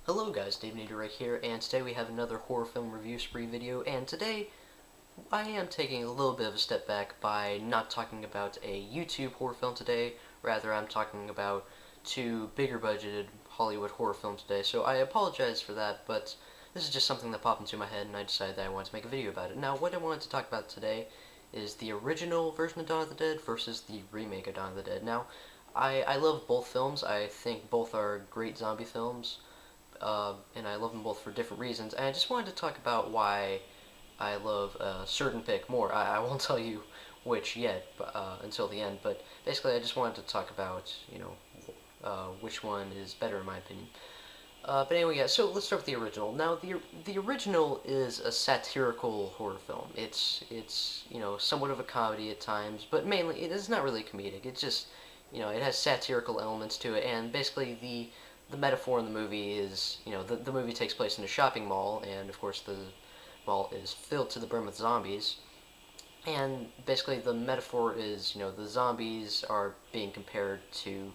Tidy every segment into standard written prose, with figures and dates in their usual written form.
Hello guys, Davinator right here, and today we have another horror film review spree video, and today I am taking a little bit of a step back by not talking about a YouTube horror film today, rather I'm talking about two bigger budgeted Hollywood horror films today, so I apologize for that, but this is just something that popped into my head and I decided that I wanted to make a video about it. Now what I wanted to talk about today is the original version of Dawn of the Dead versus the remake of Dawn of the Dead. Now, I love both films, I think both are great zombie films, and I love them both for different reasons. And I just wanted to talk about why I love a certain pick more. I won't tell you which yet until the end, but basically I just wanted to talk about which one is better in my opinion. But anyway, yeah. So let's start with the original. Now the original is a satirical horror film. It's somewhat of a comedy at times, but mainly it is not really comedic. It's just it has satirical elements to it, and basically the metaphor in the movie is, the movie takes place in a shopping mall, and of course the mall is filled to the brim with zombies. And basically the metaphor is, the zombies are being compared to,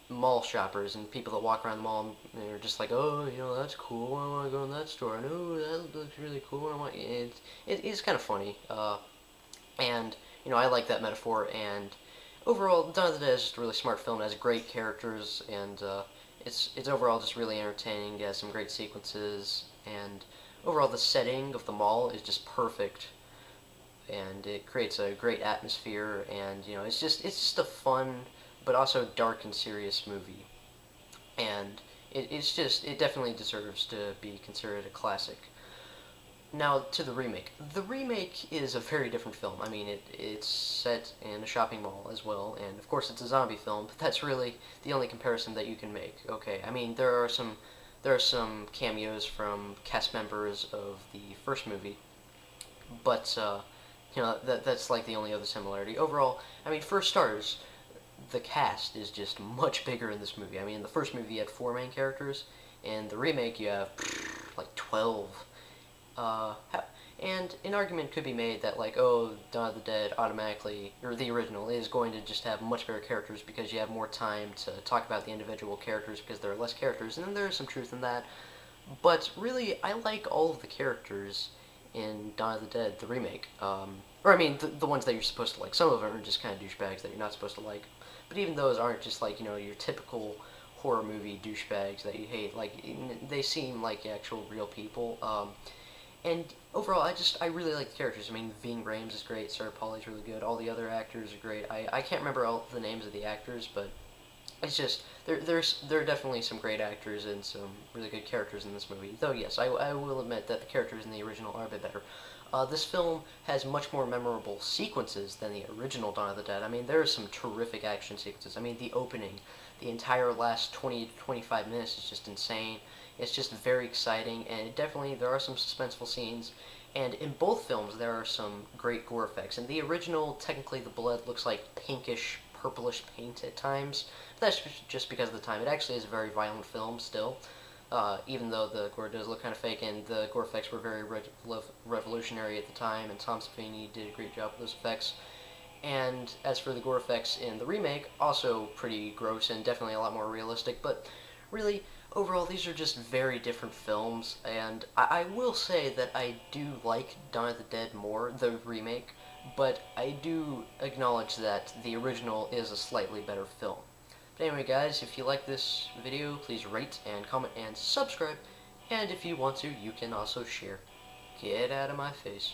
mall shoppers and people that walk around the mall and they're just like, oh, that's cool. I want to go in that store. And oh, that looks really cool. I want it is kind of funny. And I like that metaphor. And overall, Dawn of the Dead is just a really smart film. It has great characters, and it's overall just really entertaining. It has some great sequences, and overall the setting of the mall is just perfect, and it creates a great atmosphere. And it's just a fun but also dark and serious movie, and it definitely deserves to be considered a classic. Now to the remake. The remake is a very different film. I mean, it's set in a shopping mall as well, and of course it's a zombie film. But that's really the only comparison that you can make. Okay, I mean there are some cameos from cast members of the first movie, but that's like the only other similarity. Overall, I mean, for starters, the cast is just much bigger in this movie. I mean, in the first movie you had four main characters, in the remake you have like 12. Uh, and an argument could be made that, like, oh, Dawn of the Dead automatically, or the original, is going to just have much better characters because you have more time to talk about the individual characters because there are less characters, and there is some truth in that. But really, I like all of the characters in Dawn of the Dead, the remake. Or, I mean, the ones that you're supposed to like. Some of them are just kind of douchebags that you're not supposed to like. But even those aren't just, like, your typical horror movie douchebags that you hate. Like, they seem like actual real people. And overall, I really like the characters. I mean, Ving Rhames is great. Sarah Polley's really good. All the other actors are great. I can't remember all the names of the actors, but it's just there are definitely some great actors and some really good characters in this movie. Though yes, I will admit that the characters in the original are a bit better. This film has much more memorable sequences than the original Dawn of the Dead. I mean, there are some terrific action sequences. I mean, the opening, the entire last 20 to 25 minutes is just insane. It's just very exciting, and there are some suspenseful scenes. And in both films, there are some great gore effects. In the original, technically, the blood looks like pinkish, purplish paint at times. But that's just because of the time. It actually is a very violent film still, even though the gore does look kind of fake, and the gore effects were very revolutionary at the time, and Tom Savini did a great job with those effects. And as for the gore effects in the remake, also pretty gross and definitely a lot more realistic, but really, overall, these are just very different films, and I will say that I do like Dawn of the Dead more, the remake, but I do acknowledge that the original is a slightly better film. But anyway, guys, if you like this video, please rate and comment and subscribe, and if you want to, you can also share. Get out of my face.